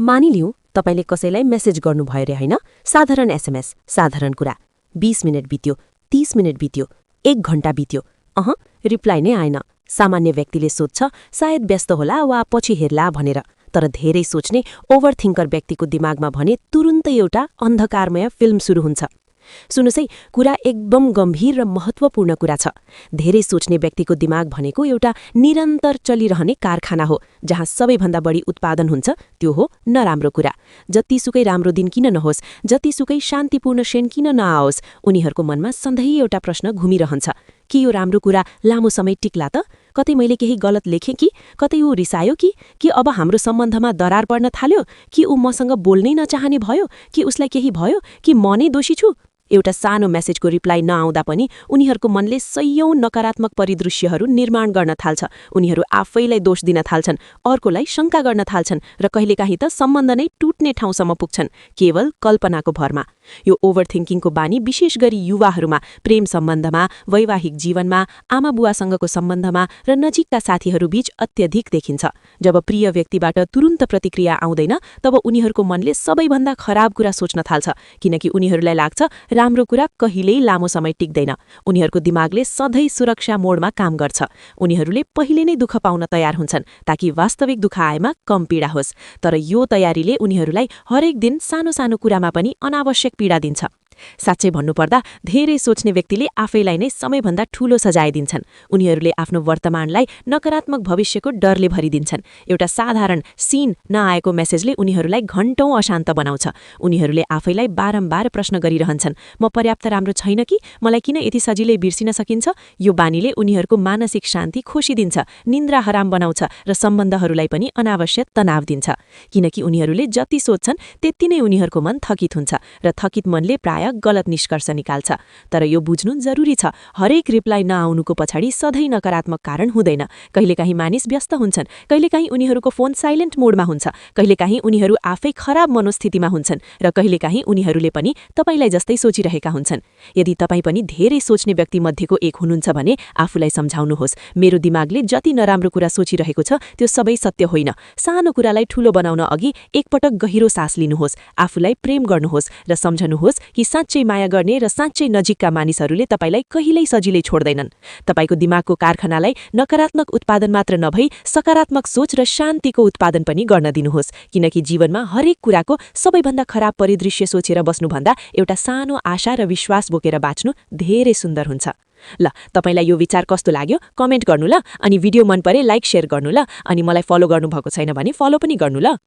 मानिलिउँ तपाईले कसैलाई मेसेज गर्नुभयो रे हैन, साधारण एसएमएस, साधारण कुरा। 20 मिनेट बित्यो, 30 मिनेट बित्यो, 1 घण्टा बित्यो, रिप्लाई नै आएन। सामान्य व्यक्तिले सोध्छ सायद व्यस्त होला वा पछि हेर्ला भनेर। तर धेरै सोच्ने ओभरथिङ्कर व्यक्तिको दिमागमा भने तुरुन्तै एउटा अन्धकारमय फिल्म सुरु हुन्छ। सुनुस् है, कुरा एकदम गम्भीर र महत्त्वपूर्ण कुरा छ। धेरै सोच्ने व्यक्तिको दिमाग भनेको एउटा निरन्तर चलिरहने कारखाना हो, जहाँ सबैभन्दा बढी उत्पादन हुन्छ त्यो हो नराम्रो कुरा। जतिसुकै राम्रो दिन किन नहोस्, जतिसुकै शान्तिपूर्ण क्षण किन नआओस्, उनीहरूको मनमा सधैँ एउटा प्रश्न घुमिरहन्छ, कि यो राम्रो कुरा लामो समय टिक्ला त? कतै मैले केही गलत लेखेँ कि? कतै ऊ रिसायो कि अब हाम्रो सम्बन्धमा दरार पर्न थाल्यो? कि ऊ मसँग बोल्नै नचाहने भयो? कि उसलाई केही भयो? कि म नै दोषी छु? एउटा सानो मेसेजको रिप्लाई नआउँदा पनि उनीहरूको मनले सयौं नकारात्मक परिदृश्यहरू निर्माण गर्न थाल्छ। उनीहरू आफैलाई दोष दिन थाल्छन्, अर्कोलाई शङ्का गर्न थाल्छन् र कहिलेकाहीँ त सम्बन्ध नै टुट्ने ठाउँसम्म पुग्छन्, केवल कल्पनाको भरमा। यो ओभरथिङ्किङको बानी विशेष गरी युवाहरूमा, प्रेम सम्बन्धमा, वैवाहिक जीवनमा, आमाबुवासँगको सम्बन्धमा र नजिकका साथीहरूबीच अत्यधिक देखिन्छ। जब प्रिय व्यक्तिबाट तुरुन्त प्रतिक्रिया आउँदैन, तब उनीहरूको मनले सबैभन्दा खराब कुरा सोच्न थाल्छ, किनकि उनीहरूलाई लाग्छ राम्रो कुरा कहिल्यै लामो समय टिक्दैन। उनीहरूको दिमागले सधैँ सुरक्षा मोडमा काम गर्छ। उनीहरूले पहिले नै दुःख पाउन तयार हुन्छन्, ताकि वास्तविक दुःख आएमा कम पीडा होस्। तर यो तयारीले उनीहरूलाई हरेक दिन सानो सानो कुरामा पनि अनावश्यक पीडा दिन्छ। साँच्चै भन्नुपर्दा धेरै सोच्ने व्यक्तिले आफैलाई नै समयभन्दा ठूलो सजाय दिन्छन्। उनीहरूले आफ्नो वर्तमानलाई नकारात्मक भविष्यको डरले भरिदिन्छन्। एउटा साधारण सीन नआएको मेसेजले उनीहरूलाई घण्टौं अशान्त बनाउँछ। उनीहरूले आफैलाई बारम्बार प्रश्न गरिरहन्छन्, म पर्याप्त राम्रो छैन कि? मलाई किन यति सजिलै बिर्सिन सकिन्छ? यो बानीले उनीहरूको मानसिक शान्ति खोसिदिन्छ, निन्द्रा हराम बनाउँछ र सम्बन्धहरूलाई पनि अनावश्यक तनाव दिन्छ। किनकि उनीहरूले जति सोच्छन् त्यति नै उनीहरूको मन थकित हुन्छ र थकित मनले प्राय गलत निष्कर्ष निकाल्छ। तर यो बुझ्नु जरुरी छ, हरेक रिप्लाई नआउनुको पछाडि सधैँ नकारात्मक कारण हुँदैन। कहिलेकाहीँ मानिस व्यस्त हुन्छन्, कहिलेकाहीँ उनीहरूको फोन साइलेन्ट मोडमा हुन्छ, कहिलेकाहीँ उनीहरू आफै खराब मनोस्थितिमा हुन्छन् र कहिलेकाहीँ उनीहरूले पनि तपाईलाई जस्तै सोचिरहेका हुन्छन्। यदि तपाईँ पनि धेरै सोच्ने व्यक्ति मध्येको एक हुनुहुन्छ भने आफूलाई सम्झाउनुहोस्, मेरो दिमागले जति नराम्रो कुरा सोचिरहेको छ त्यो सबै सत्य होइन। सानो कुरालाई ठूलो बनाउन अघि एकपटक गहिरो सास लिनुहोस्, आफूलाई प्रेम गर्नुहोस् र सम्झनुहोस् कि साँच्चै माया गर्ने र साँच्चै नजिकका मानिसहरूले तपाईलाई कहिल्यै सजिलै छोड्दैनन्। तपाईको दिमागको कारखानालाई नकारात्मक उत्पादन मात्र नभई सकारात्मक सोच र शान्तिको उत्पादन पनि गर्न दिनुहोस्, किनकि जीवनमा हरेक कुराको सबैभन्दा खराब परिदृश्य सोचेर बस्नुभन्दा एउटा सानो आशा र विश्वास बोकेर बाँच्नु धेरै सुन्दर हुन्छ। ल, तपाईलाई यो विचार कस्तो लाग्यो कमेन्ट गर्नु ल। अनि भिडियो मन परे लाइक शेयर गर्नु ल। अनि मलाई फलो गर्नुभएको छैन भने फलो पनि गर्नु ल।